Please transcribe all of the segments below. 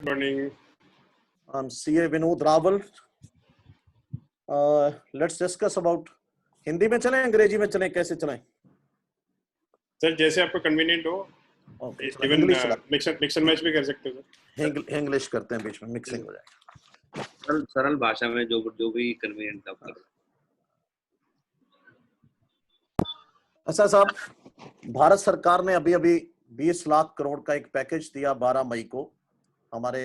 Morning. I'm CA Vinod Raval. Let's discuss about Hindi में चलें अंग्रेजी में चलें कैसे चलें सर जैसे आपको कन्वीनियंट हो इवन इंग्लिश चला मिक्स एंड मैच भी कर सकते हो सर इंग्लिश करते हैं बीच में मिक्सिंग हो जाएगा सरल भाषा में जो भी कन्वीनियंट आप करो। अच्छा साहब, भारत सरकार ने अभी अभी 20 लाख करोड़ का एक पैकेज दिया 12 मई को। हमारे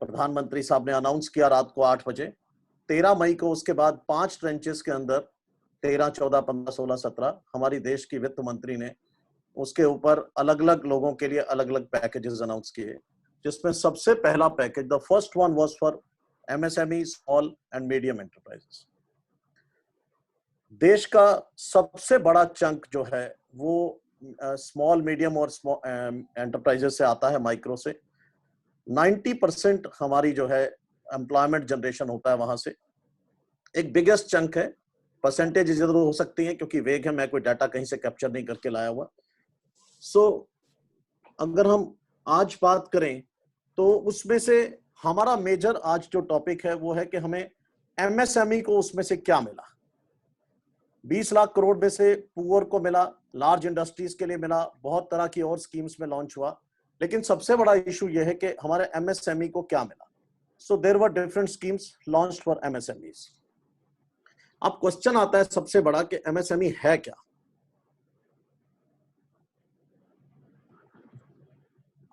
प्रधानमंत्री साहब ने अनाउंस किया रात को 8 बजे। 13 मई को उसके बाद 5 ट्रेंचेस के अंदर 13, 14, 15, 16, 17 हमारी देश की वित्त मंत्री ने उसके ऊपर अलग अलग लोगों के लिए अलग अलग पैकेजेस अनाउंस किए, जिसमें सबसे पहला package the first one was for MSME, small and medium enterprises. देश का सबसे बड़ा चंक जो है वो स्मॉल मीडियम और एंटरप्राइजेस से आता है, माइक्रो से। 90% हमारी जो है एम्प्लॉयमेंट जनरेशन होता है वहां से। एक बिगेस्ट चंक है, परसेंटेज जरूर हो सकती है क्योंकि वेग है, मैं कोई डाटा कहीं से कैप्चर नहीं करके लाया हुआ। अगर हम आज बात करें तो उसमें से हमारा मेजर आज जो टॉपिक है वो है कि हमें एमएसएमई को उसमें से क्या मिला। 20 लाख करोड़ में से पुअर को मिला, लार्ज इंडस्ट्रीज के लिए मिला, बहुत तरह की और स्कीम्स में लॉन्च हुआ, लेकिन सबसे बड़ा इशू यह है कि हमारे एमएसएमई को क्या मिला। So there were different schemes launched for MSMEs. अब क्वेश्चन आता है सबसे बड़ा कि एमएसएमई है क्या।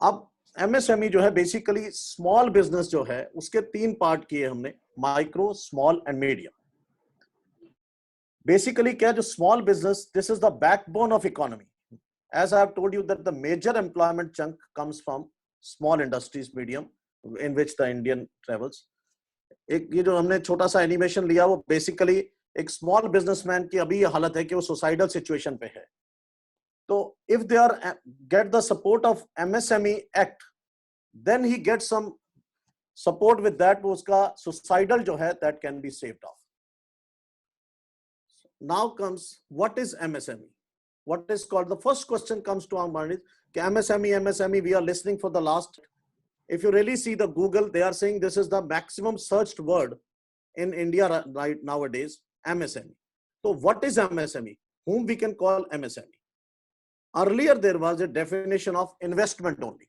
अब एमएसएमई जो है बेसिकली स्मॉल बिजनेस जो है उसके 3 पार्ट किए हमने, micro, small and medium. Basically क्या, जो small business, this is the backbone of economy. As I have told you that the major employment chunk comes from small industries, medium, in which the Indian travels. एक ये जो हमने छोटा सा animation लिया वो बेसिकली एक स्मॉल बिजनेसमैन की अभी ये हालत है कि वो सुसाइडल सिचुएशन पे है। तो if they are get the support of MSME act, then he get some support with that, वो उसका सुसाइडल जो है that can be saved off. Now comes what is MSME? What is called, the first question comes to our mind is MSME, we are listening for the last, if you really see the Google, they are saying this is the maximum searched word in India right nowadays, MSME. So what is MSME? Whom we can call MSME? Earlier there was a definition of investment only.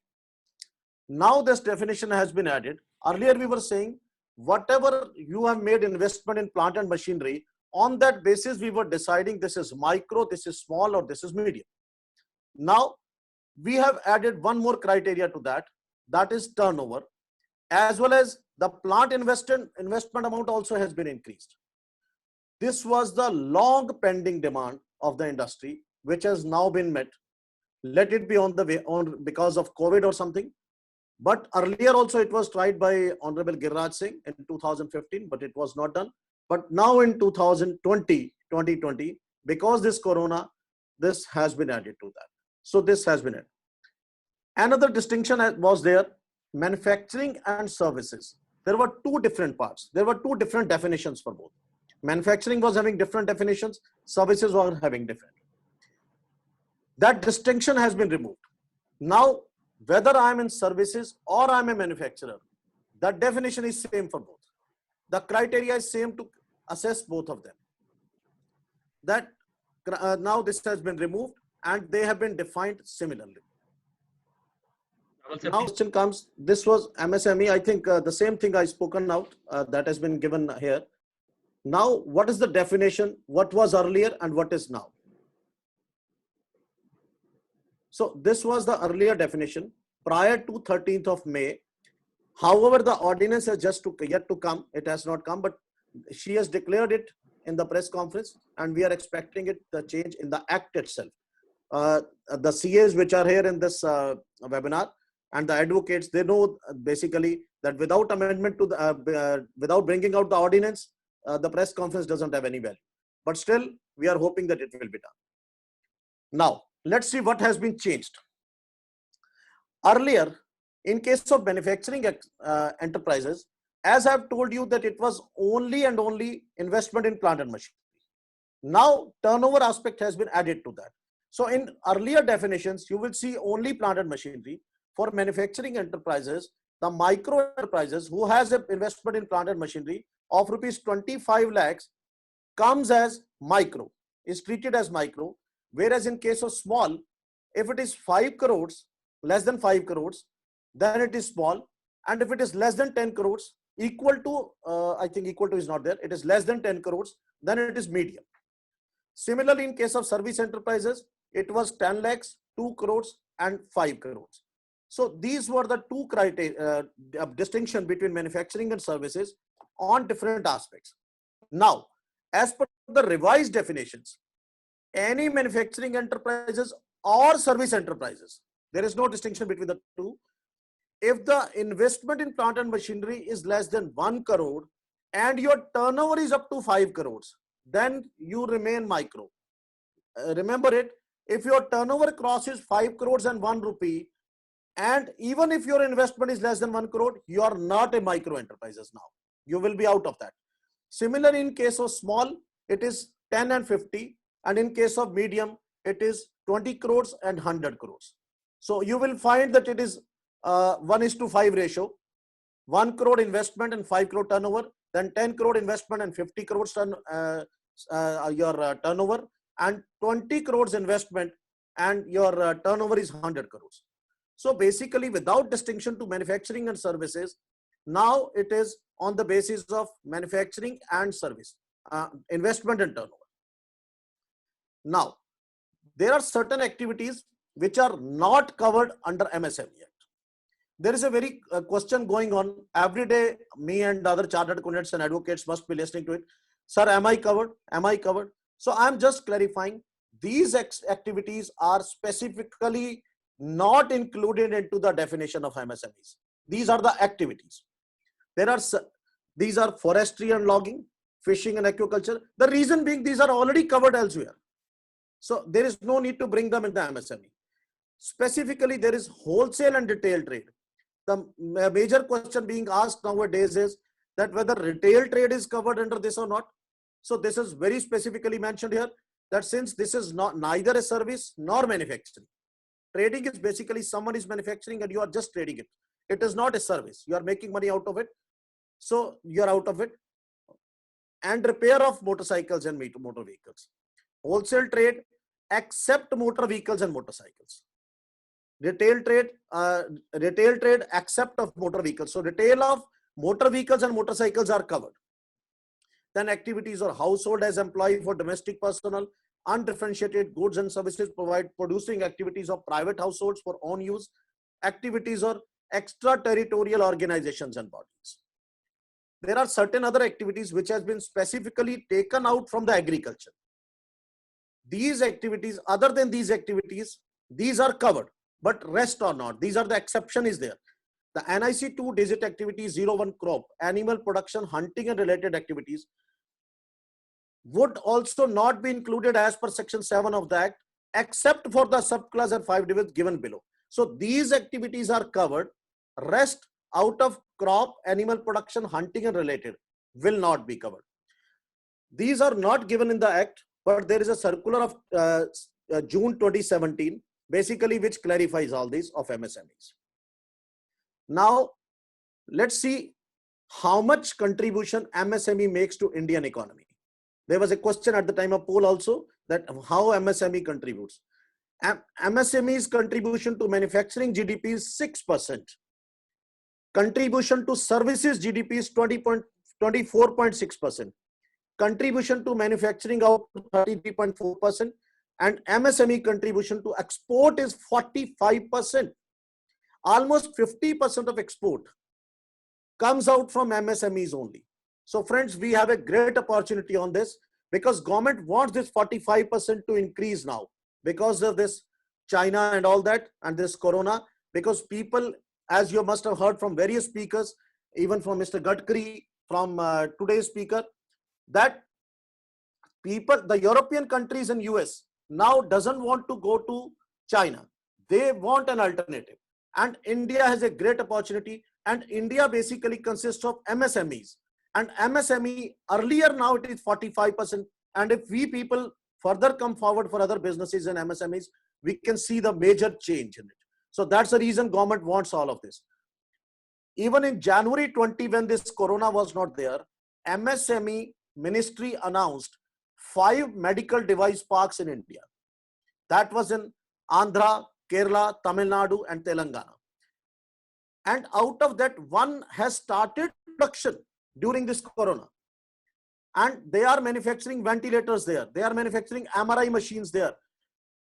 Now this definition has been added. Earlier we were saying whatever you have made investment in plant and machinery, on that basis we were deciding this is micro, this is small, or this is medium. Now we have added one more criteria to that, that is turnover, as well as the plant investment amount also has been increased. This was the long pending demand of the industry, which has now been met. Let it be on the way on because of COVID or something, but earlier also it was tried by Honorable Giriraj Singh in 2015, but it was not done. But now in 2020, because this corona, this has been added to that. So this has been added. Another distinction was there, manufacturing and services. There were 2 different parts. There were 2 different definitions for both. Manufacturing was having different definitions, services were having different. That distinction has been removed. Now, whether I am in services or I am a manufacturer, that definition is same for both. The criteria is same to assess both of them. That now this has been removed and they have been defined similarly. Now question comes, this was MSME, I think the same thing I spoken out that has been given here. Now what is the definition, what was earlier and what is now? So this was the earlier definition prior to 13th of May. However, the ordinance has yet to come, it has not come, but she has declared it in the press conference and we are expecting it, the change in the act itself. The CAs which are here in this webinar and the advocates, they know basically that without amendment to the, without bringing out the ordinance, the press conference doesn't have any value. But still, we are hoping that it will be done. Now, let's see what has been changed. Earlier, in case of manufacturing enterprises, as I have told you that it was only and only investment in plant and machinery. Now, turnover aspect has been added to that. So in earlier definitions, you will see only plant and machinery. For manufacturing enterprises, the micro enterprises who has an investment in plant and machinery of rupees 25 lakhs comes as micro, is treated as micro, whereas in case of small, if it is 5 crores, less than 5 crores, then it is small, and if it is less than 10 crores, equal to, I think equal to is not there, it is less than 10 crores, then it is medium. Similarly, in case of service enterprises, it was 10 lakhs, 2 crores and 5 crores. So these were the two criteria, distinction between manufacturing and services on different aspects. Now, as per the revised definitions, any manufacturing enterprises or service enterprises, there is no distinction between the two. If the investment in plant and machinery is less than 1 crore and your turnover is up to 5 crores, then you remain micro. Remember it, if your turnover crosses 5 crores and 1 rupee, and even if your investment is less than 1 crore, you are not a micro enterprises now. You will be out of that. Similar in case of small, it is 10 and 50, and in case of medium, it is 20 crores and 100 crores. So you will find that it is 1:5 ratio, 1 crore investment and 5 crore turnover, then 10 crore investment and 50 crores turnover, and 20 crores investment and your turnover is 100 crores. So basically, without distinction to manufacturing and services, now it is on the basis of manufacturing and service, investment and turnover. Now, there are certain activities which are not covered under MSME Act. There is a very question going on every day. Me and other chartered accountants and advocates must be listening to it. Sir, am I covered? Am I covered? So I'm just clarifying, these activities are specifically not included into the definition of MSMEs. These are the activities. These are forestry and logging, fishing and aquaculture. The reason being, these are already covered elsewhere. So there is no need to bring them in the MSME. Specifically, there is wholesale and retail trade. The major question being asked nowadays is that whether retail trade is covered under this or not. So this is very specifically mentioned here, that since this is not neither a service nor manufacturing. Trading is basically someone is manufacturing and you are just trading it. It is not a service. You are making money out of it. So you are out of it. And repair of motorcycles and motor vehicles. Wholesale trade, except motor vehicles and motorcycles. Retail trade, except of motor vehicles. So retail of motor vehicles and motorcycles are covered. Then activities or household as employee for domestic personnel, undifferentiated goods and services producing activities of private households for own use, activities or extraterritorial organizations and bodies. There are certain other activities which has been specifically taken out from the agriculture. These activities, other than these activities, these are covered, but rest are not. These are the exception is there. The NIC 2 digit activity 01 crop, animal production, hunting and related activities would also not be included as per section 7 of the Act, except for the subclass and 5 divisions given below. So these activities are covered. Rest out of crop, animal production, hunting and related will not be covered. These are not given in the Act, but there is a circular of June 2017, basically which clarifies all these of MSMEs. Now, let's see how much contribution MSME makes to Indian economy. There was a question at the time of poll also that how MSME contributes. MSME's contribution to manufacturing GDP is 6%. Contribution to services GDP is 24.6%. Contribution to manufacturing output 33.4%. And MSME contribution to export is 45%. Almost 50% of export comes out from MSMEs only. So friends, we have a great opportunity on this because government wants this 45% to increase now because of this China and all that and this Corona, because people, as you must have heard from various speakers, even from Mr. Gadkari, from today's speaker, that people, the European countries and US now doesn't want to go to China. They want an alternative. And India has a great opportunity, and India basically consists of MSMEs. And MSME earlier, now it is 45%. And if we people further come forward for other businesses and MSMEs, we can see the major change in it. So that's the reason government wants all of this. Even in January 20, when this corona was not there, MSME ministry announced 5 medical device parks in India. That was in Andhra, Kerala, Tamil Nadu, and Telangana. And out of that, one has started production during this corona. And they are manufacturing ventilators there. They are manufacturing MRI machines there.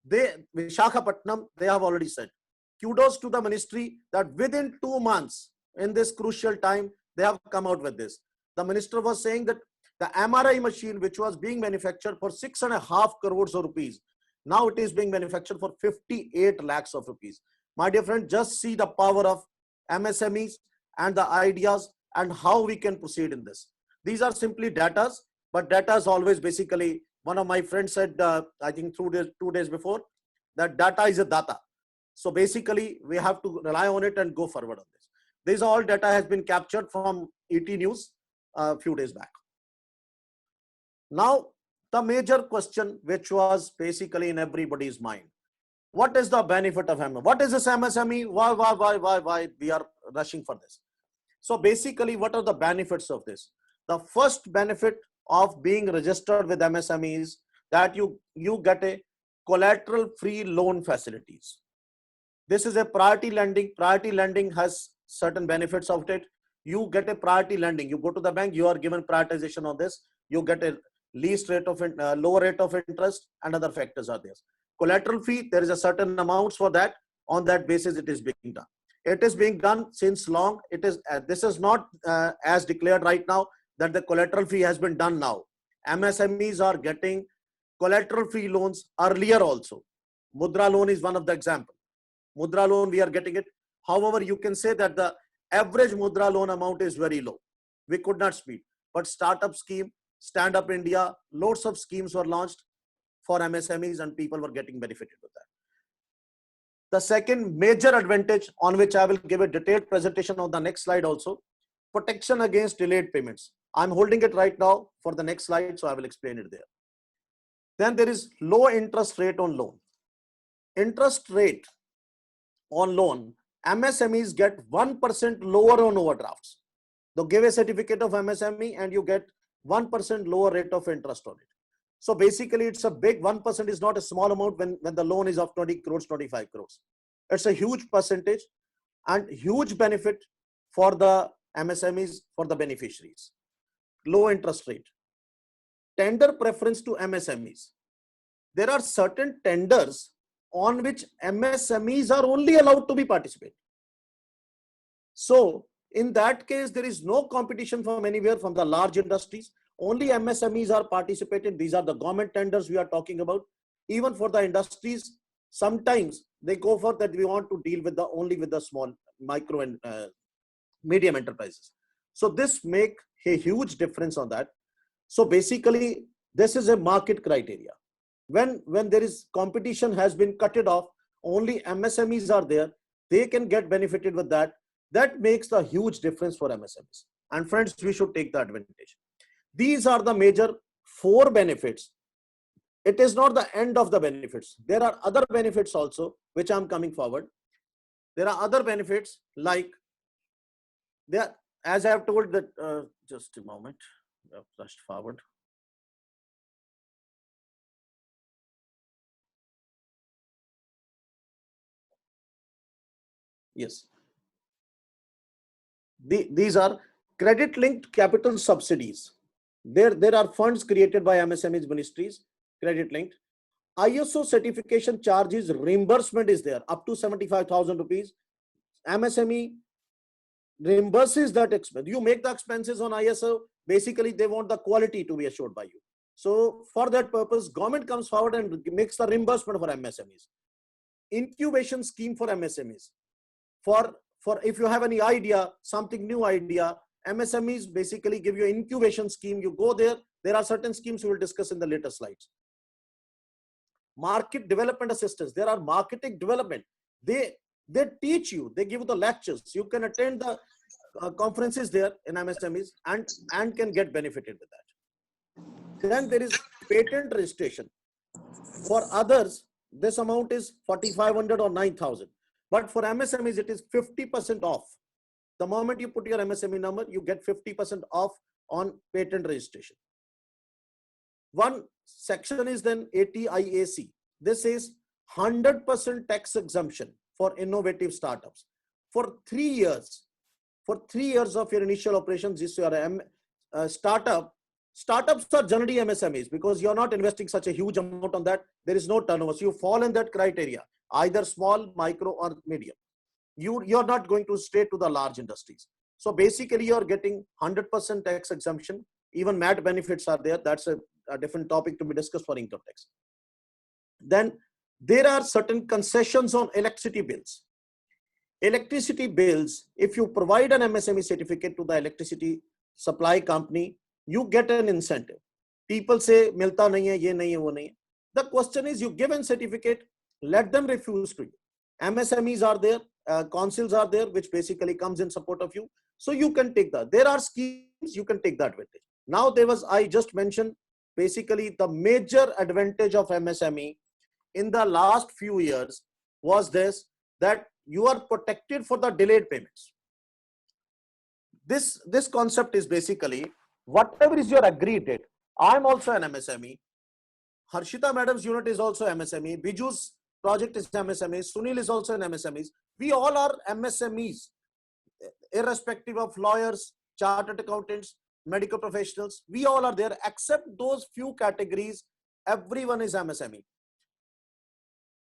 Visakhapatnam, they have already said. Kudos to the ministry that within 2 months, in this crucial time, they have come out with this. The minister was saying that the MRI machine, which was being manufactured for 6.5 crores of rupees, now it is being manufactured for 58 lakhs of rupees. My dear friend, just see the power of MSMEs and the ideas and how we can proceed in this. These are simply datas, but data is always basically, one of my friends said, I think 2 days before, that data is a data. So basically, we have to rely on it and go forward on this. These all data has been captured from ET News a few days back. Now, the major question which was basically in everybody's mind, what is the benefit of MSME? What is this MSME? Why we are rushing for this? So basically, what are the benefits of this? The first benefit of being registered with MSME is that you get a collateral-free loan facilities. This is a priority lending. Priority lending has certain benefits of it. You get a priority lending. You go to the bank, you are given prioritization on this. You get a least rate of lower rate of interest, and other factors are there. Collateral fee, there is a certain amounts for that. On that basis, it is being done. It is being done since long. It is this is not as declared right now that the collateral fee has been done now. MSMEs are getting collateral free loans earlier also. Mudra loan is one of the example. Mudra loan, we are getting it. However, you can say that the average Mudra loan amount is very low. We could not speak. But startup scheme, Stand Up India, lots of schemes were launched for MSMEs and people were getting benefited with that. The second major advantage, on which I will give a detailed presentation on the next slide also, protection against delayed payments. I'm holding it right now for the next slide, so I will explain it there. Then there is low interest rate on loan. Interest rate on loan, MSMEs get 1% lower on overdrafts. So give a certificate of MSME and you get 1% lower rate of interest on it. So basically it's a big 1% is not a small amount when the loan is of 20 crores, 25 crores. It's a huge percentage and huge benefit for the MSMEs, for the beneficiaries. Low interest rate. Tender preference to MSMEs. There are certain tenders on which MSMEs are only allowed to be participate. So in that case, there is no competition from anywhere from the large industries. Only MSMEs are participating. These are the government tenders we are talking about. Even for the industries, sometimes they go for that we want to deal with only with the small, micro and medium enterprises. So this make a huge difference on that. So basically, this is a market criteria. When there is competition has been cut it off, only MSMEs are there. They can get benefited with that. That makes the huge difference for MSMEs. And friends, we should take the advantage. These are the major 4 benefits. It is not the end of the benefits. There are other benefits also, which I'm coming forward. There are other benefits like, there, as I have told that, just a moment, I have rushed forward. Yes. These are credit-linked capital subsidies. There are funds created by MSMEs ministries, credit-linked. ISO certification charges reimbursement is there up to 75,000 rupees. MSME reimburses that expense. You make the expenses on ISO. Basically, they want the quality to be assured by you. So for that purpose, government comes forward and makes the reimbursement for MSMEs. Incubation scheme for MSMEs. For if you have any idea, something new idea, MSMEs basically give you an incubation scheme. You go there. There are certain schemes we will discuss in the later slides. Market development assistance. There are marketing development. They teach you. They give you the lectures. You can attend the conferences there in MSMEs and can get benefited with that. Then there is patent registration. For others, this amount is 4,500 or 9,000. But for MSMEs, it is 50% off The moment you put your MSME number, you get 50% off on patent registration. One section is then ATIAC. This is 100% tax exemption for innovative startups. For 3 years, of your initial operations, this your startup. Startups are generally MSMEs because you're not investing such a huge amount on that. There is no turnover. So you fall in that criteria, either small, micro, or medium. You're not going to straight to the large industries. So basically, you're getting 100% tax exemption. Even MAT benefits are there. That's a different topic to be discussed for income tax. Then there are certain concessions on electricity bills. Electricity bills, if you provide an MSME certificate to the electricity supply company, you get an incentive. People say, milta nahi hai, ye nahi hai, wo nahi hai. The question is, you give a certificate, let them refuse to you. MSMEs are there, councils are there, which basically comes in support of you. So you can take that. There are schemes, you can take that advantage. Now I just mentioned basically the major advantage of MSME in the last few years was this, that you are protected for the delayed payments. This concept is basically whatever is your agreed date. I'm also an MSME. Harshita madam's unit is also MSME. Biju's project is MSME. Sunil is also an MSME. We all are MSMEs, irrespective of lawyers, chartered accountants, medical professionals. We all are there, except those few categories. Everyone is MSME.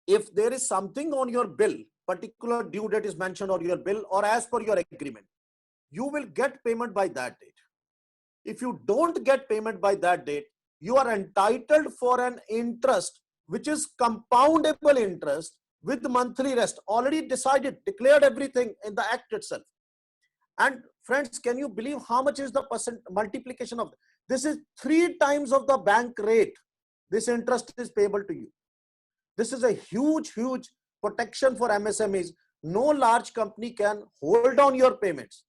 If there is something on your bill, particular due date is mentioned on your bill or as per your agreement, you will get payment by that date. If you don't get payment by that date, you are entitled for an interest, which is compoundable interest with monthly rest. Already decided, declared everything in the act itself. And friends, can you believe how much is the percent multiplication of this? Is 3 times of the bank rate. This interest is payable to you. This is a huge protection for MSMEs. No large company can hold on your payments,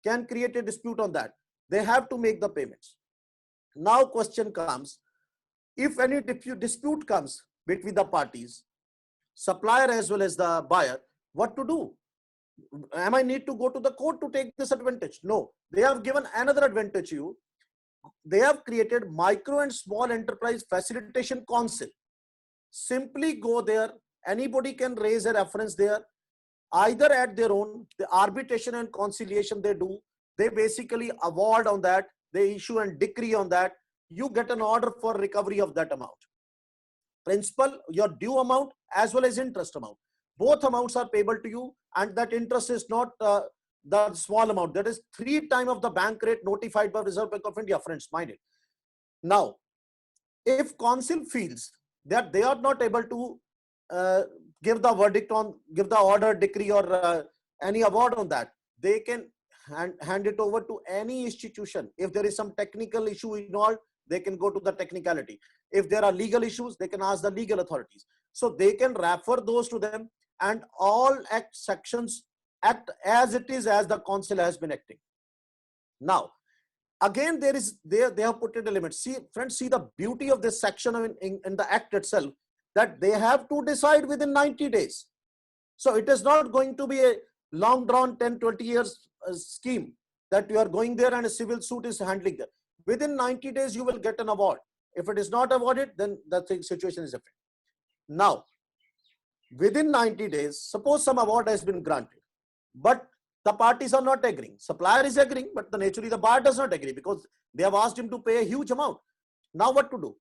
can create a dispute on that. They have to make the payments. Now question comes, if any dispute comes between the parties, supplier as well as the buyer, what to do? Am I need to go to the court to take this advantage? No, they have given another advantage to you. They have created Micro and Small Enterprise Facilitation Council. Simply go there. Anybody can raise a reference there, either at their own, the arbitration and conciliation they do. They basically award on that. They issue a decree on that. You get an order for recovery of that amount. Principal, your due amount as well as interest amount. Both amounts are payable to you, and that interest is not the small amount. That is 3 times of the bank rate notified by Reserve Bank of India, friends, mind it. Now, if council feels that they are not able to give the verdict on, give the order, decree, or any award on that, they can hand it over to any institution. If there is some technical issue involved, they can go to the technicality. If there are legal issues, they can ask the legal authorities. So they can refer those to them, and all act sections act as it is, as the council has been acting. Now, again, they have put it a limit. See, friends, see the beauty of this section in the act itself, that they have to decide within 90 days. So it is not going to be a long drawn 10-20 years scheme that you are going there and a civil suit is handling that. Within 90 days, you will get an award. If it is not awarded, then the situation is different. Now, within 90 days, suppose some award has been granted, but the parties are not agreeing. Supplier is agreeing, but naturally the buyer does not agree because they have asked him to pay a huge amount. Now what to do?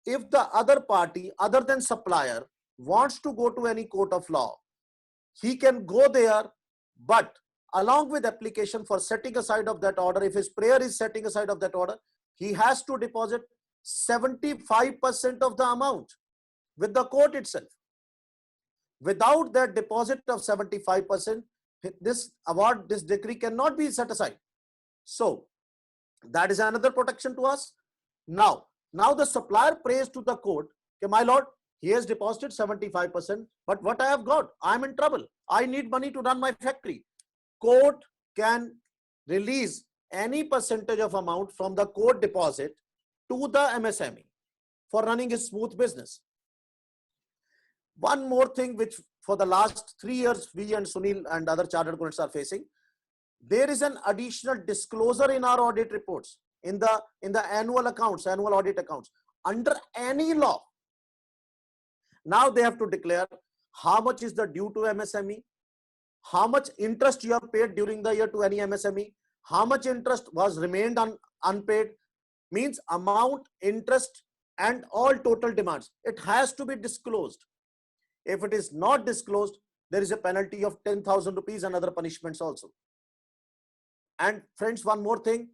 If the other party, other than supplier, wants to go to any court of law, he can go there, but along with application for setting aside of that order, if his prayer is setting aside of that order, he has to deposit 75% of the amount with the court itself. Without that deposit of 75%, this award, this decree cannot be set aside. So that is another protection to us. Now the supplier prays to the court, okay, my lord, he has deposited 75%, but what I have got, I am in trouble. I need money to run my factory. Court can release any percentage of amount from the court deposit to the MSME for running a smooth business. One more thing which for the last 3 years, we and Sunil and other chartered accountants are facing, there is an additional disclosure in our audit reports, in the annual accounts, annual audit accounts, under any law. Now they have to declare how much is the due to MSME, how much interest you have paid during the year to any MSME, how much interest was remained unpaid, means amount, interest, and all total demands. It has to be disclosed. If it is not disclosed, there is a penalty of 10,000 rupees and other punishments also. And friends, one more thing,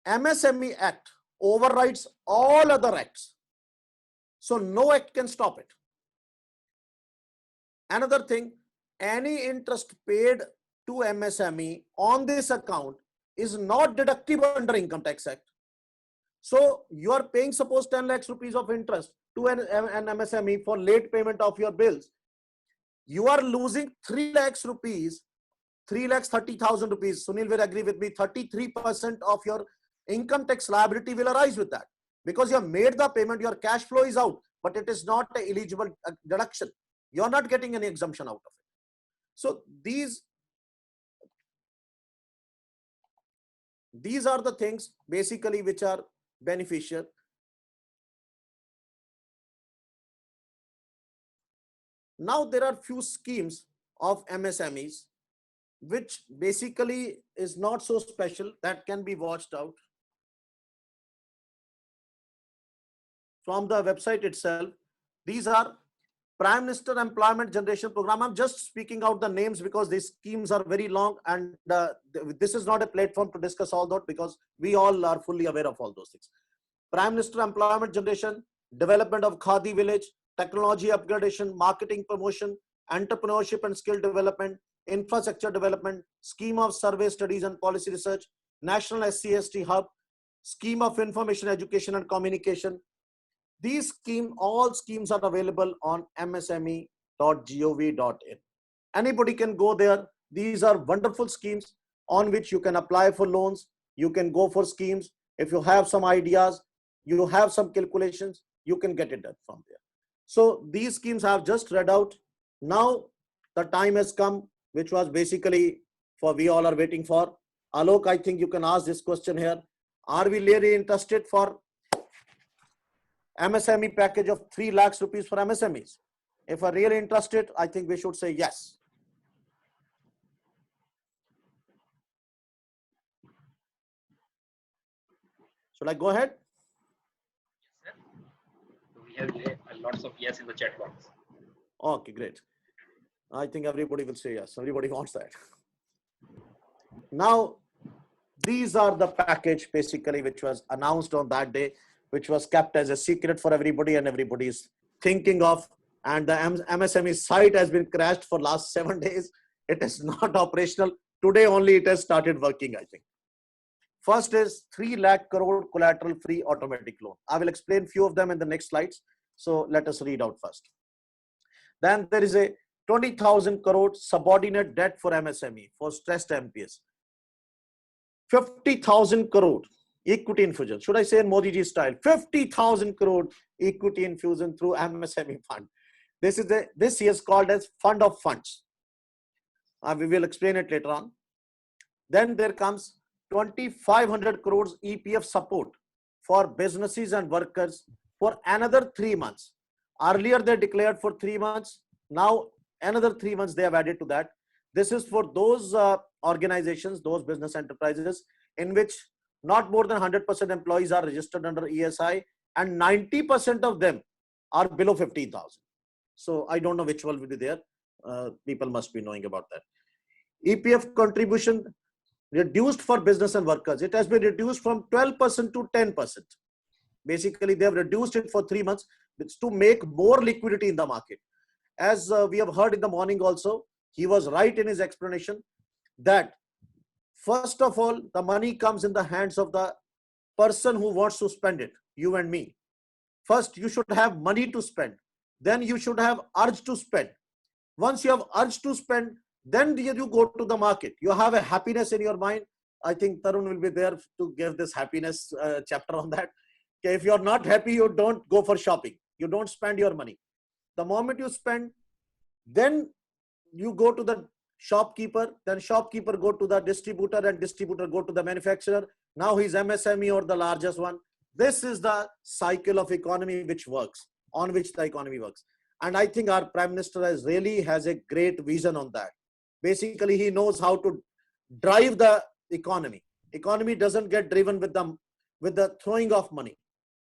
MSME Act overrides all other acts. So no act can stop it. Another thing, any interest paid to MSME on this account is not deductible under Income Tax Act. So you are paying, suppose 10 lakhs rupees of interest to an MSME for late payment of your bills. You are losing 3 lakhs rupees, 3,30,000 rupees. Sunil will agree with me, 33% of your income tax liability will arise with that. Because you have made the payment, your cash flow is out, but it is not an eligible deduction. You are not getting any exemption out of it. So these are the things basically which are beneficial. Now there are few schemes of MSMEs which basically is not so special, that can be watched out from the website itself. These are Prime Minister Employment Generation Program. I'm just speaking out the names because these schemes are very long, and this is not a platform to discuss all that because we all are fully aware of all those things. Prime Minister Employment Generation, Development of Khadi Village, Technology Upgradation, Marketing Promotion, Entrepreneurship and Skill Development, Infrastructure Development, Scheme of Survey Studies and Policy Research, National SC/ST Hub, Scheme of Information Education and Communication. These all schemes are available on msme.gov.in. Anybody can go there. These are wonderful schemes on which you can apply for loans. You can go for schemes. If you have some ideas, you have some calculations, you can get it done from there. So these schemes I have just read out. Now the time has come, which was basically for we all are waiting for. Alok, I think you can ask this question here. Are we really interested for MSME package of 3 lakhs rupees for MSMEs? If we're really interested, I think we should say yes. Should I go ahead? Yes, sir. We have lots of yes in the chat box. Okay, great. I think everybody will say yes. Everybody wants that. Now, these are the package basically which was announced on that day, which was kept as a secret for everybody, and everybody is thinking of. And the MSME site has been crashed for last 7 days. It is not operational. Today only it has started working, I think. First is 3 lakh crore collateral free automatic loan. I will explain few of them in the next slides. So let us read out first. Then there is a 20,000 crore subordinate debt for MSME for stressed MPS. 50,000 crore equity infusion. Should I say in Modi ji style? 50,000 crore equity infusion through MSME fund. This is called as fund of funds. We will explain it later on. Then there comes 2,500 crores EPF support for businesses and workers for another 3 months. Earlier they declared for 3 months. Now another 3 months they have added to that. This is for those organizations, those business enterprises in which not more than 100% employees are registered under ESI, and 90% of them are below 15,000. So I don't know which one will be there. People must be knowing about that. EPF contribution reduced for business and workers. It has been reduced from 12% to 10%. Basically, they have reduced it for 3 months. It's to make more liquidity in the market. As we have heard in the morning also, he was right in his explanation that first of all, the money comes in the hands of the person who wants to spend it, you and me. First, you should have money to spend. Then you should have urge to spend. Once you have urge to spend, then you go to the market. You have a happiness in your mind. I think Tarun will be there to give this happiness chapter on that. Okay, if you're not happy, you don't go for shopping. You don't spend your money. The moment you spend, then you go to the shopkeeper, then shopkeeper go to the distributor, and distributor go to the manufacturer. Now he's MSME or the largest one. This is the cycle of economy which works, on which the economy works. And I think our Prime Minister has a great vision on that. Basically, he knows how to drive the economy. Economy doesn't get driven with the throwing of money.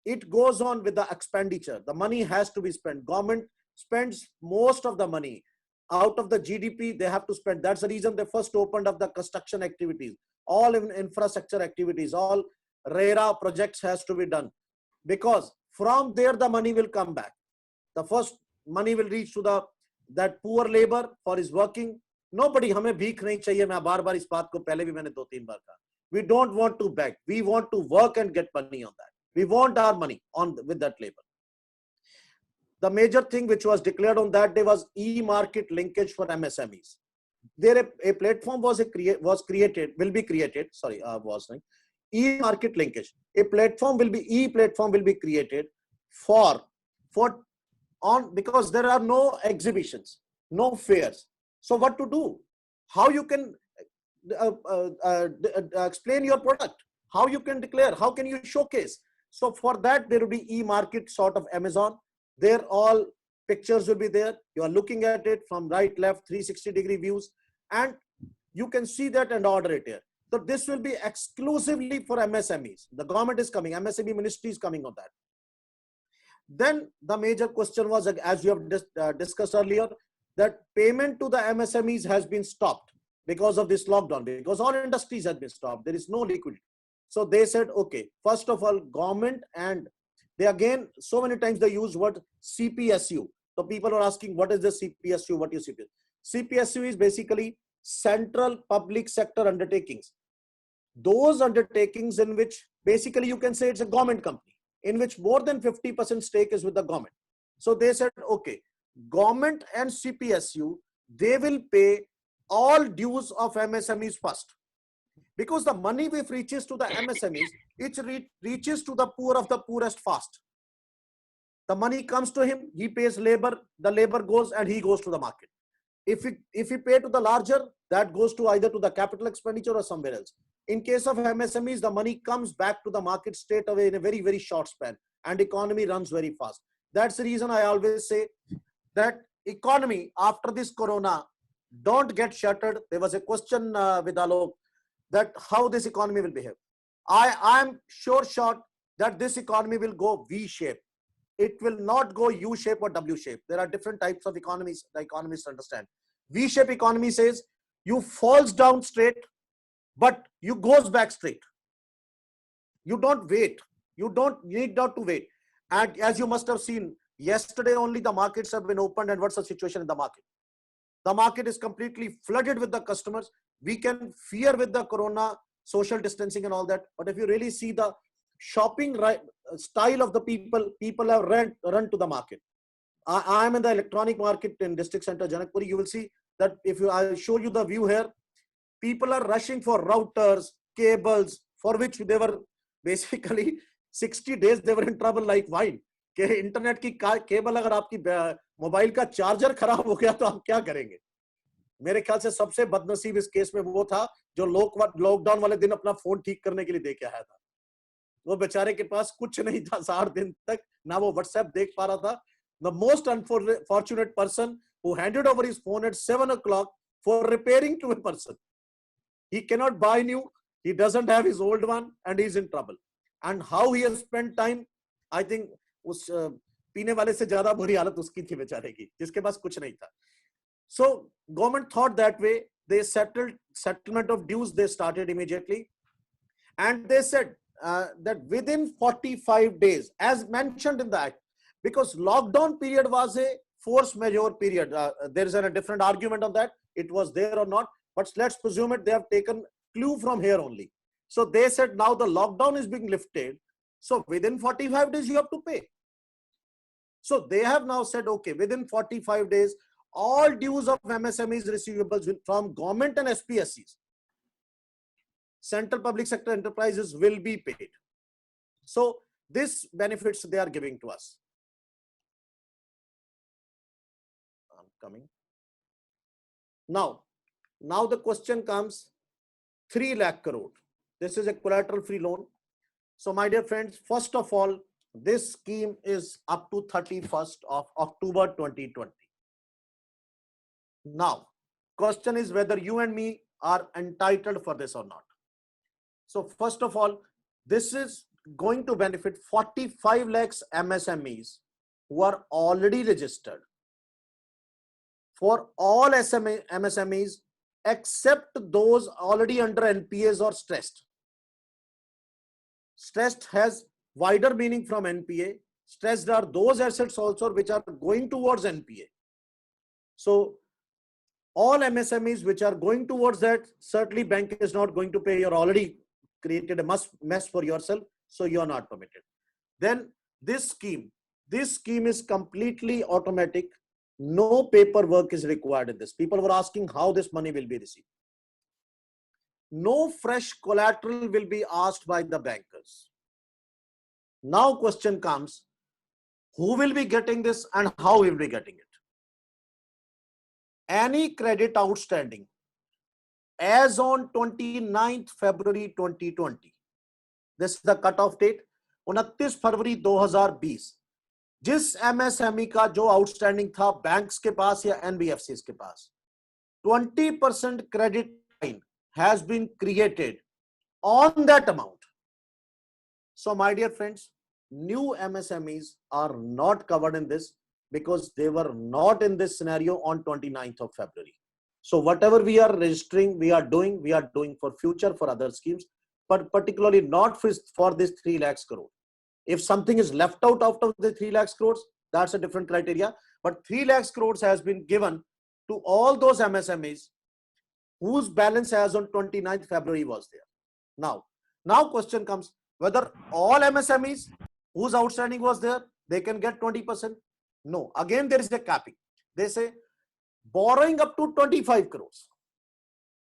It goes on with the expenditure. The money has to be spent. Government spends most of the money. Out of the GDP, they have to spend. That's the reason they first opened up the construction activities. All infrastructure activities, all RERA projects has to be done. Because from there, the money will come back. The first money will reach to that poor labor for his working. Nobody, हमें भीख नहीं चाहिए. मैं बार-बार इस बात को पहले भी मैंने 2-3 बार कहा. We don't want to beg. We want to work and get money on that. We want our money with that labor. The major thing which was declared on that day was e-market linkage for MSMEs. There a platform will be created. E-market linkage. E-platform will be created because there are no exhibitions, no fairs. So what to do? How you can explain your product? How you can declare? How can you showcase? So for that, there will be e-market sort of Amazon. There all pictures will be there. You are looking at it from right, left, 360-degree views, and you can see that and order it here. So this will be exclusively for MSMEs. The government is coming, MSME ministry is coming on that. Then the major question was, as you have discussed earlier, that payment to the MSMEs has been stopped because of this lockdown, because all industries have been stopped. There is no liquidity. So they said, okay, first of all, government, and they again, so many times they use word CPSU. So people are asking, what is the CPSU? What is CPSU? CPSU is basically Central Public Sector Undertakings. Those undertakings in which basically you can say it's a government company, in which more than 50% stake is with the government. So they said, okay, government and CPSU, they will pay all dues of MSMEs first. Because the money which reaches to the MSMEs, it reaches to the poor of the poorest fast. The money comes to him, he pays labor, the labor goes and he goes to the market. If he pay to the larger, that goes to either to the capital expenditure or somewhere else. In case of MSMEs, the money comes back to the market straight away in a very, very short span, and economy runs very fast. That's the reason I always say that economy after this corona, don't get shuttered. There was a question with Alok that how this economy will behave. I am sure shot that this economy will go V-shape. It will not go U-shape or W-shape. There are different types of economies, the economists understand. V-shape economy says you falls down straight, but you goes back straight. You don't wait. You don't need not to wait. And as you must have seen, yesterday only the markets have been opened, and what's the situation in the market? The market is completely flooded with the customers. We can fear with the corona, social distancing and all that. But if you really see the shopping style of the people have run to the market. I am in the electronic market in District Center, Janakpuri. You will see that I show you the view here. People are rushing for routers, cables, for which they were basically 60 days they were in trouble like wine. Internet की cable अगर आपकी mobile का charger खराब हो गया तो आप क्या करेंगे? मेरे ख्याल से सबसे बदनसीब इस केस में वो था जो लॉकडाउन वाले दिन अपना फोन ठीक करने के लिए दे के आया था. वो बेचारे के पास कुछ नहीं था 60 दिन तक, ना वो व्हाट्सएप देख पा रहा था. The most unfortunate person who handed over his phone at 7 o'clock for repairing to a person. He cannot buy new. He doesn't have his old one and he's in trouble. And how he has spent time, I think उस पीने वाले से ज्यादा बुरी हालत उसकी थी बेचारे की, जिसके पास कुछ नहीं था. So government thought that way. They settlement of dues. They started immediately, and they said that within 45 days, as mentioned in the act, because lockdown period was a force majeure period. There is a different argument on that. It was there or not, but let's presume it. They have taken clue from here only. So they said now the lockdown is being lifted. So within 45 days you have to pay. So they have now said, okay, within 45 days, all dues of MSMEs receivables from government and SPSCs, Central Public Sector Enterprises, will be paid. So this benefits they are giving to us. I'm coming. Now, Now the question comes, 3 lakh crore. This is a collateral free loan. So my dear friends, first of all, this scheme is up to 31st of October 2020. Now, question is whether you and me are entitled for this or not. So first of all, this is going to benefit 45 lakhs MSMEs who are already registered. For all MSMEs except those already under NPAs or stressed. Stressed has wider meaning from NPA. Stressed are those assets also which are going towards NPA. So all MSMEs which are going towards that, certainly bank is not going to pay. You're already created a mess for yourself, so you're not permitted. Then this scheme is completely automatic. No paperwork is required in this. People were asking how this money will be received. No fresh collateral will be asked by the bankers. Now question comes, who will be getting this and how will be getting it? Any credit outstanding as on 29th February 2020. This is the cutoff date, 29 फरवरी 2020. जिस MSME का जो outstanding था banks के पास या NBFCs के पास, 20% credit line has been created on that amount. So my dear friends, new MSMEs are not covered in this because they were not in this scenario on 29th of February. So whatever we are registering, we are doing for future, for other schemes, but particularly not for this 3 lakhs crore. If something is left out of the 3 lakhs crores, that's a different criteria. But 3 lakhs crores has been given to all those MSMEs whose balance as on 29th February was there. Now question comes, whether all MSMEs whose outstanding was there, they can get 20%. No, again there is a capping. They say borrowing up to 25 crores.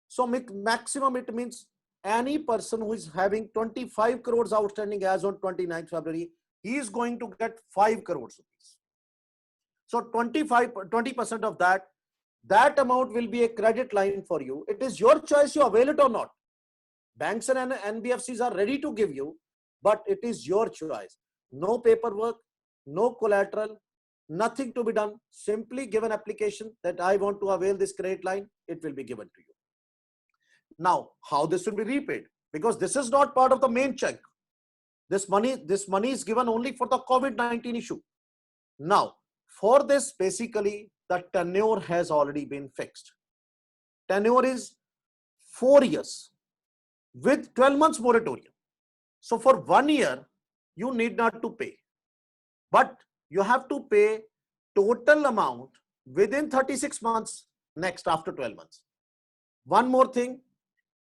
So maximum, it means any person who is having 25 crores outstanding as on 29th February, he is going to get 5 crores rupees. So 20% of that amount will be a credit line for you. It is your choice, you avail it or not. Banks and NBFCs are ready to give you, but it is your choice. No paperwork, no collateral, nothing to be done. Simply give an application that I want to avail this credit line. It will be given to you. Now, how this will be repaid? Because this is not part of the main check. This money is given only for the COVID-19 issue. Now, for this, basically, the tenure has already been fixed. Tenure is 4 years with 12 months moratorium. So for 1 year, you need not to pay. But you have to pay total amount within 36 months next after 12 months. One more thing,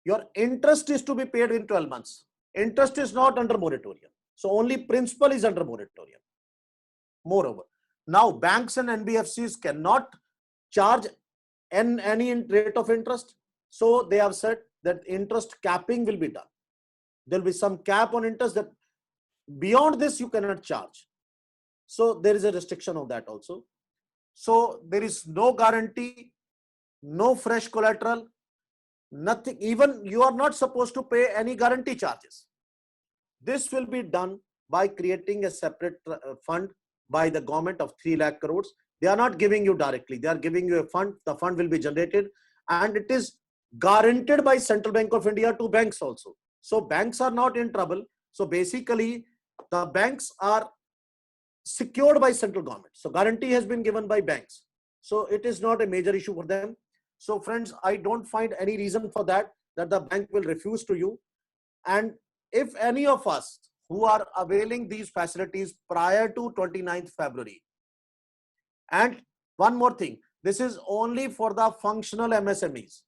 your interest is to be paid in 12 months. Interest is not under moratorium. So only principal is under moratorium. Moreover, now banks and NBFCs cannot charge any rate of interest. So they have said that interest capping will be done. There will be some cap on interest that beyond this you cannot charge. So there is a restriction of that also. So there is no guarantee, no fresh collateral, nothing. Even you are not supposed to pay any guarantee charges. This will be done by creating a separate fund by the government of 3 lakh crores. They are not giving you directly. They are giving you a fund. The fund will be generated and it is guaranteed by Central Bank of India to banks also. So banks are not in trouble. So basically the banks are secured by central government. So guarantee has been given by banks. So it is not a major issue for them. So friends, I don't find any reason for that the bank will refuse to you. And if any of us who are availing these facilities prior to 29th February, and one more thing, this is only for the functional MSMEs.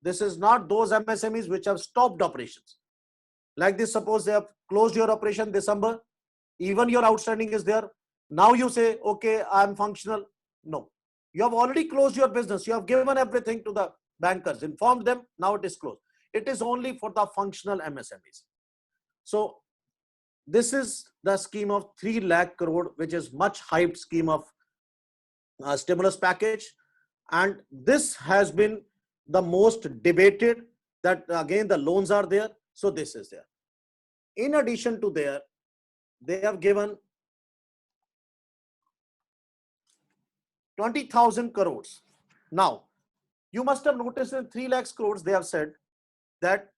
This is not those MSMEs which have stopped operations. Like this, suppose they have closed your operation December, even your outstanding is there. Now you say, okay, I'm functional. No, you have already closed your business. You have given everything to the bankers, informed them. Now it is closed. It is only for the functional MSMEs. So this is the scheme of 3 lakh crore, which is much hyped scheme of stimulus package. And this has been the most debated, that again the loans are there. So this is there. In addition to there, they have given 20,000 crores. Now, you must have noticed in 3 lakhs crores, they have said that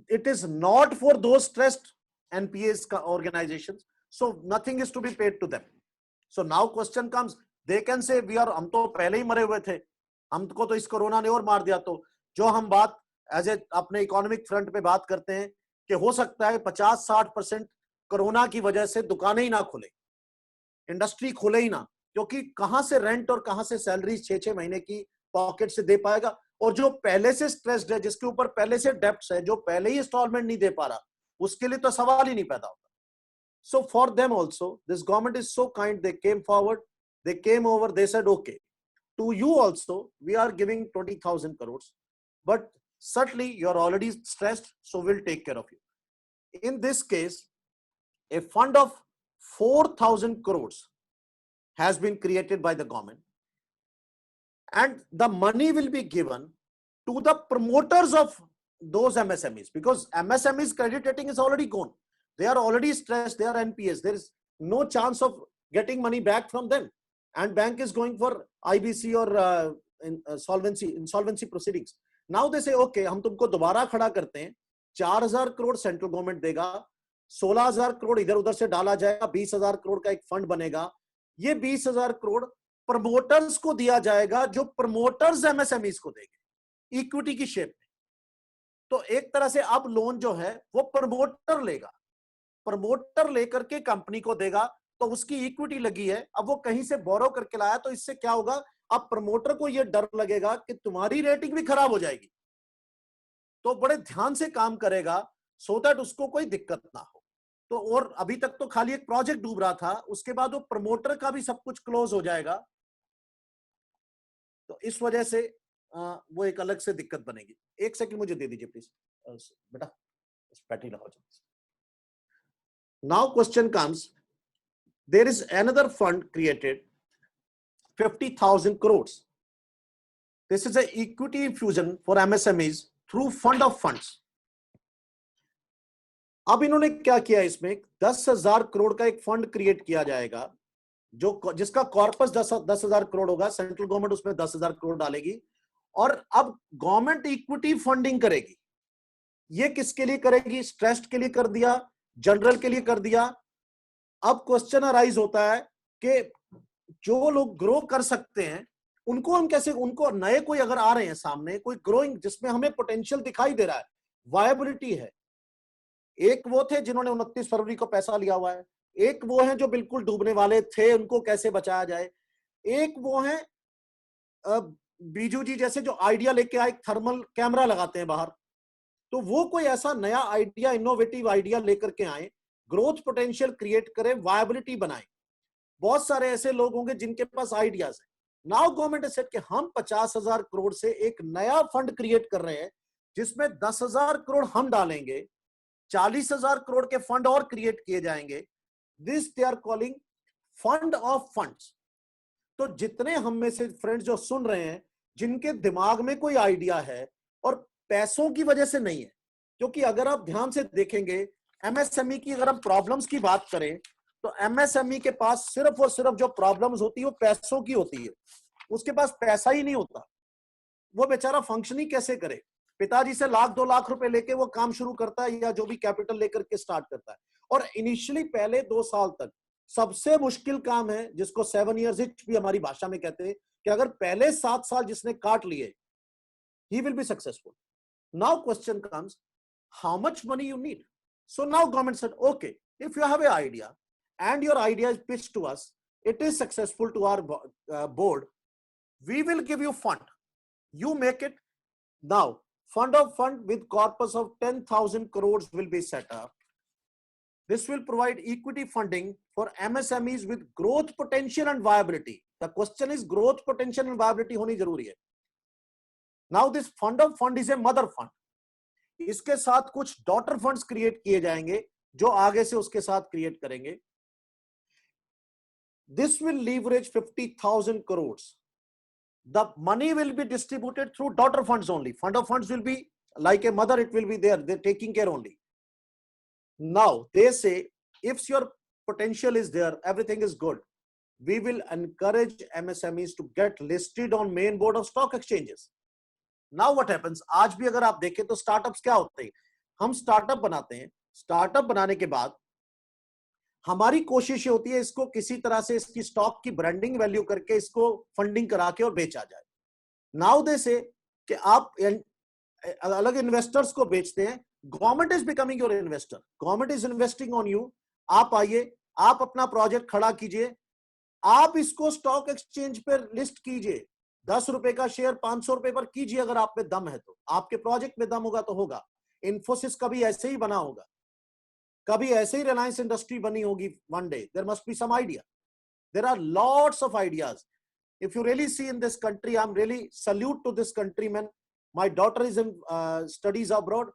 it is not for those stressed NPAs organizations. So nothing is to be paid to them. So now question comes, they can say we are, हम तो पहले ही मरे हुए थे, हमको तो इस corona ने और मार दिया. तो जो हम बात एज ए अपने इकोनॉमिक फ्रंट पे बात करते हैं कि हो सकता है 50-60% कोरोना की वजह से दुकानें ही ना खुले, इंडस्ट्री खुले ही ना, क्योंकि कहां से रेंट और कहां से सैलरी 6-6 महीने की पॉकेट से दे पाएगा. और जो पहले से स्ट्रेस्ड है, जिसके ऊपर पहले से डेब्ट्स है, जो पहले ही इंस्टॉलमेंट नहीं दे पा रहा, उसके लिए तो सवाल ही नहीं पैदा होता. So for them also, this government is so kind, they came forward, they came over, they said, okay, to you also, we are giving 20,000 crores, but certainly you're already stressed, so we'll take care of you. In this case, a fund of 4,000 crores has been created by the government, and the money will be given to the promoters of those MSMEs, because MSMEs credit rating is already gone. They are already stressed, they are NPAs. There is no chance of getting money back from them. And bank is going for IBC or insolvency proceedings. Now they say, okay, हम तुमको दोबारा खड़ा करते हैं, 4,000 crore central government देगा, 16,000 करोड़ इधर उधर से डाला जाएगा, 20,000 करोड़ का एक फंड बनेगा. ये 20,000 करोड़ प्रमोटर्स को दिया जाएगा, जो प्रमोटर्स एमएसएमईज को देंगे इक्विटी की शेप में. तो एक तरह से अब लोन जो है वो प्रमोटर लेगा, प्रमोटर लेकर के कंपनी को देगा, तो उसकी इक्विटी लगी है, अब वो कहीं से बोरो करके लाया, तो इससे क्या होगा, अब प्रमोटर को ये डर लगेगा कि तुम्हारी रेटिंग भी खराब हो जाएगी, तो बड़े ध्यान से काम करेगा सो दैट उसको कोई दिक्कत ना हो. तो और अभी तक तो खाली एक प्रोजेक्ट डूब रहा था, उसके बाद वो प्रमोटर का भी सब कुछ क्लोज हो जाएगा. तो इस वजह से वो एक अलग से दिक्कत बनेगी. एक सेकंड मुझे दे दीजिए प्लीज बेटा, बैटरी लगाओ. Now question comes, there is another fund created, 50,000 crores. This is an equity infusion for MSMEs through fund of funds. अब इन्होंने क्या किया, इसमें 10,000 करोड़ का एक फंड क्रिएट किया जाएगा, जो जिसका कॉर्पस 10,000 करोड़ होगा. सेंट्रल गवर्नमेंट उसमें 10,000 करोड़ डालेगी, और अब गवर्नमेंट इक्विटी फंडिंग करेगी. ये किसके लिए करेगी, स्ट्रेस्ड के लिए कर दिया, जनरल के लिए कर दिया. अब क्वेश्चन अराइज होता है कि जो लोग ग्रो कर सकते हैं उनको हम कैसे, उनको नए कोई अगर आ रहे हैं सामने, कोई ग्रोइंग जिसमें हमें पोटेंशियल दिखाई दे रहा है, वायबिलिटी है. एक वो थे जिन्होंने 29 फरवरी को पैसा लिया हुआ है, एक वो हैं जो बिल्कुल डूबने वाले थे, उनको कैसे बचाया जाए, एक वो हैं बीजू जी जैसे जो आइडिया लेके आए, थर्मल कैमरा लगाते हैं बाहर. तो वो कोई ऐसा नया आइडिया, इनोवेटिव आइडिया लेकर के आए, ग्रोथ पोटेंशियल क्रिएट करें, वायबिलिटी बनाएं. बहुत सारे ऐसे लोग होंगे जिनके पास आइडियाज है. नाउ गवर्नमेंट सेट कि हम 50,000 करोड़ से एक नया फंड क्रिएट कर रहे हैं, जिसमें 10,000 करोड़ हम डालेंगे, 40,000 करोड़ के फंड और क्रिएट किए जाएंगे. This they are calling fund of funds. तो जितने हम में से फ्रेंड्स जो सुन रहे हैं, जिनके दिमाग में कोई आइडिया है और पैसों की वजह से नहीं है, क्योंकि अगर आप ध्यान से देखेंगे एमएसएमई की अगर हम प्रॉब्लम्स की बात करें, तो एमएसएमई के पास सिर्फ और सिर्फ जो प्रॉब्लम्स होती है वो पैसों की होती है. उसके पास पैसा ही नहीं होता, वो बेचारा फंक्शन ही कैसे करे. पिताजी से 1,00,000-2 लाख रुपए लेके वो काम शुरू करता है, या जो भी कैपिटल लेकर के स्टार्ट करता है. और इनिशियली पहले 2 साल तक सबसे मुश्किल काम है, जिसको 7 years इच भी हमारी भाषा में कहते हैं, कि अगर पहले 7 साल जिसने काट लिए, he will be successful. Now question comes, how much money you need? So now government said, okay, if you have an idea and your idea is pitched to us, it is successful to our board, we will give you fund. You make it. Now fund of fund with corpus of 10,000 crores will be set up. This will provide equity funding for MSMEs with growth potential and viability. The question is growth potential and viability होनी जरूरी है. Now this fund of fund is a mother fund. इसके साथ कुछ daughter funds create किए जाएंगे, जो आगे से उसके साथ क्रिएट करेंगे. This will leverage 50,000 crores the money will be distributed through daughter funds only. Fund of funds will be like a mother, it will be there, they're taking care only. Now they say, if your potential is there, everything is good, we will encourage MSMEs to get listed on main board of stock exchanges. Now what happens, आज भी अगर आप देखें तो startups क्या होते हैं, हम स्टार्टअप बनाते हैं, स्टार्टअप बनाने के बाद हमारी कोशिश होती है इसको किसी तरह से इसकी स्टॉक की ब्रांडिंग वैल्यू करके इसको फंडिंग करा के और बेचा जाए. नाउ दे से कि आप अलग इन्वेस्टर्स को बेचते हैं, government is becoming your investor, government is investing on you. आप आइए, आप अपना प्रोजेक्ट खड़ा कीजिए, आप इसको स्टॉक एक्सचेंज पर लिस्ट कीजिए, 10 रुपए का शेयर 500 रुपए पर कीजिए. अगर आप में दम है तो, आपके प्रोजेक्ट में दम होगा तो होगा. इन्फोसिस कभी ऐसे ही बना होगा, कभी ऐसे ही रिलायंस इंडस्ट्री बनी होगी. One day there must be some idea. There are lots of ideas. If you really see in this country, I'm really salute to this countrymen. My daughter is in studies abroad.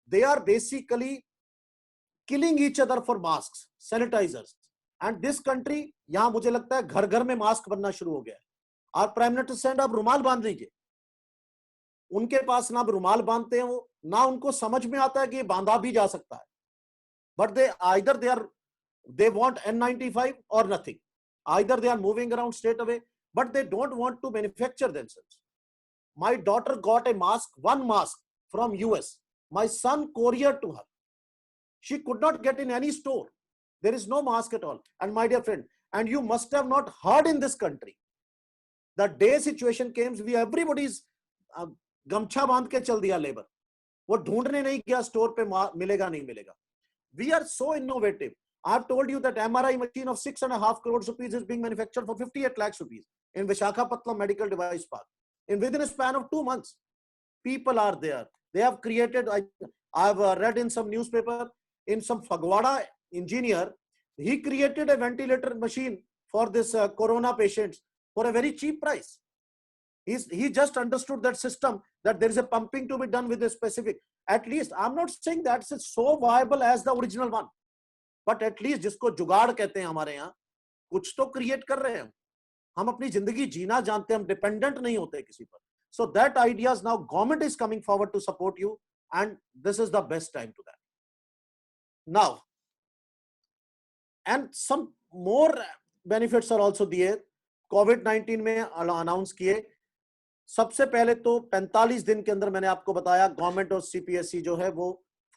They are basically killing each other for masks, sanitizers. And this country, यहाँ मुझे लगता है घर घर में mask बनना शुरू हो गया है. और प्राइम मिनिस्टर सेंड आप रुमाल बांध लीजिए. उनके पास ना रुमाल बांधते हैं वो, ना उनको समझ में आता है कि ये बांधा भी जा सकता है. But they want N95 or nothing. Either they are moving around straight away, but they don't want to manufacture themselves. My daughter got a mask, one mask from US. My son couriered to her. She could not get in any store. There is no mask at all. And my dear friend, and you must have not heard in this country, the day situation came, everybody's gamcha बांध के चल दिया labour. वो ढूंढने नहीं गया store पे मिलेगा नहीं मिलेगा. We are so innovative. I've told you that MRI machine of 6.5 crores rupees is being manufactured for 58 lakhs rupees in Visakhapatnam Medical Device Park. Within a span of 2 months, people are there. They have created, I've read in some newspaper, in some Fagwada engineer, he created a ventilator machine for this corona patients for a very cheap price. He just understood that system, that there is a pumping to be done with a specific, at least, I'm not saying that it's so viable as the original one, but at least जिसको जुगाड़ कहते हैं हमारे यहाँ, कुछ तो create कर रहे हैं. हम अपनी जिंदगी जीना जानते हैं, हम dependent नहीं होते किसी पर. So that ideas now government is coming forward to support you, and this is the best time to that. Now, and some more benefits are also दिए. COVID-19 में announce किए. सबसे पहले तो 45 दिन के अंदर मैंने आपको बताया गवर्नमेंट और सीपीएसई जो है वो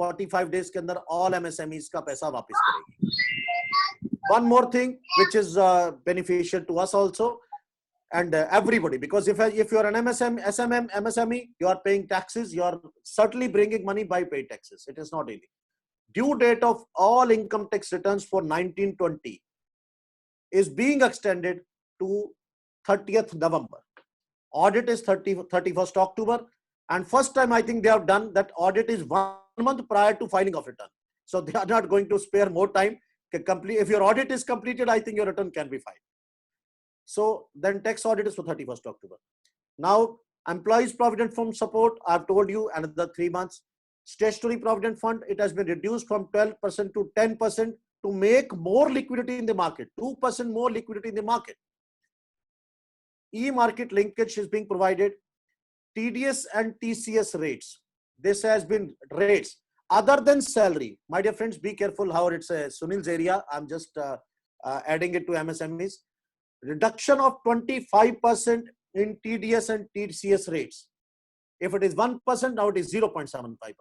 45 डेज के अंदर ऑल एमएसएमईज का पैसा वापस करेगी. One more thing which is beneficial to us also and everybody, because if you are an MSME, you are paying taxes, you are certainly bringing money by pay taxes. It is not illegal. Due date of all income tax returns for 1920 is being extended to 30th November. Audit is 31st October, and first time I think they have done that audit is 1 month prior to filing of return. So they are not going to spare more time. If your audit is completed, I think your return can be filed. So then tax audit is for 31st October. Now employees provident fund support, I've told you, another 3 months. Statutory provident fund, it has been reduced from 12% to 10% to make more liquidity in the market, 2% more liquidity in the market. E-market linkage is being provided. TDS and TCS rates. This has been rates other than salary. My dear friends, be careful how it's a Sunil's area. I'm just adding it to MSMEs. Reduction of 25% in TDS and TCS rates. If it is 1%, now it is 0.75%.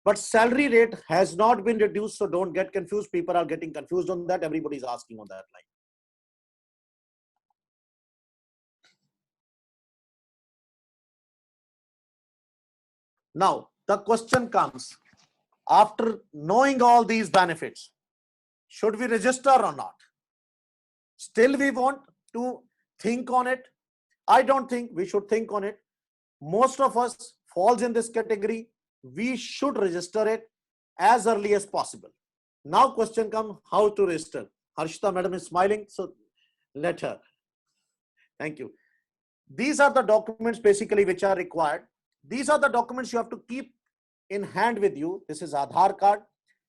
But salary rate has not been reduced, so don't get confused. People are getting confused on that. Everybody is asking on that line. Now, the question comes, after knowing all these benefits, should we register or not? Still we want to think on it. I don't think we should think on it. Most of us falls in this category. We should register it as early as possible. Now question comes, how to register? Harshita madam is smiling, so let her. Thank you. These are the documents basically which are required. These are the documents you have to keep in hand with you. This is Aadhaar card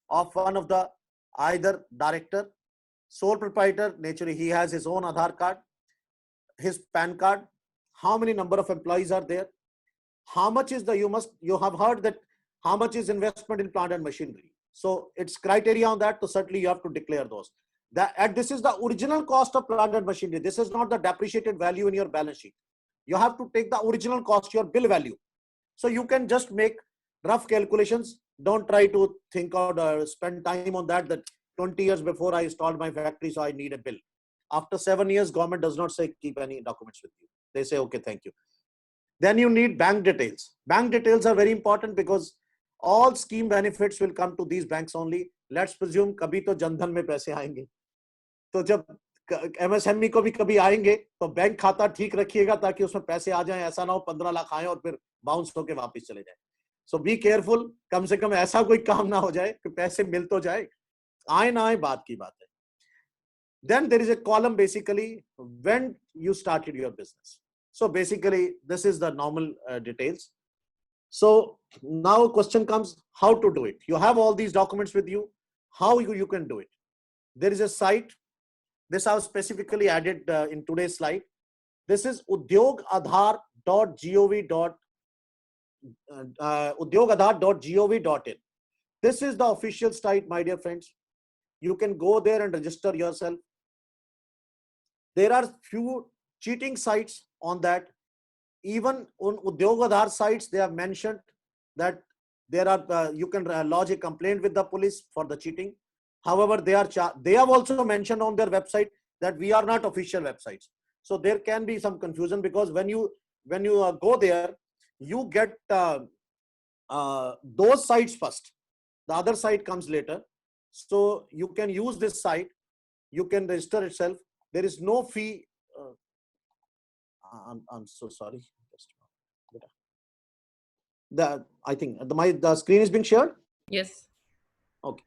of one of the either director, sole proprietor, naturally he has his own Aadhaar card, his PAN card, how many number of employees are there, how much is you have heard that how much is investment in plant and machinery. So it's criteria on that. So certainly you have to declare those. This is the original cost of plant and machinery. This is not the depreciated value in your balance sheet. You have to take the original cost, your bill value. So you can just make rough calculations. Don't try to think or spend time on that 20 years before I installed my factory, so I need a bill. After 7 years, government does not say keep any documents with you. They say, okay, thank you. Then you need bank details. Bank details are very important because all scheme benefits will come to these banks only. Let's presume कभी तो जनधन में पैसे आएंगे. तो जब MSME को भी कभी आएंगे तो बैंक खाता ठीक रखिएगा ताकि उसमें पैसे आ जाएं. ऐसा ना हो 15 लाख आए और फिर बाउंस होके वापस चले जाए. So be careful. कम से कम ऐसा कोई काम ना हो जाए कि पैसे मिल तो जाए, आए ना आए बात की बात है. Then there is a column basically when you started your business. So basically this is the normal details. So now question comes how to do it. You have all these documents with you. How you can do it? There is a site. This I have specifically added in today's slide. This is udyogadhar.gov.in. This is the official site, my dear friends. You can go there and register yourself. There are few cheating sites on that. Even on Udyog Aadhaar sites, they have mentioned that there are you can lodge a complaint with the police for the cheating. However, they have also mentioned on their website that we are not official websites. So there can be some confusion because when you go there, you get those sites first. The other site comes later. So you can use this site. You can register itself. There is no fee. I'm so sorry. I think the screen is being shared. Yes. Okay.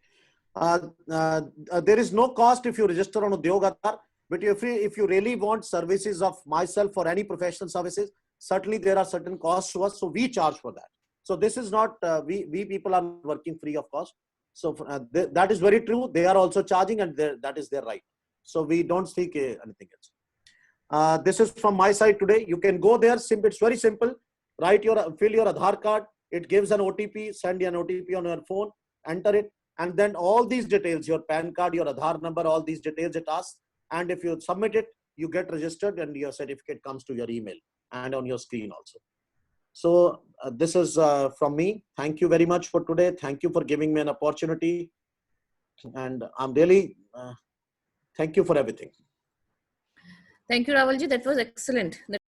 There is no cost if you register on Udyog Aadhaar, but if you really want services of myself or any professional services, certainly there are certain costs to us, so we charge for that. So this is not we people are working free of cost. So that is very true. They are also charging, and that is their right. So we don't seek anything else. This is from my side today. You can go there. It's very simple. Fill your Aadhaar card. It gives an OTP. Send an OTP on your phone. Enter it. And then all these details, your PAN card, your Aadhaar number, all these details it asks. And if you submit it, you get registered and your certificate comes to your email and on your screen also. So this is from me. Thank you very much for today. Thank you for giving me an opportunity. And I'm really, thank you for everything. Thank you, Rawalji. That was excellent.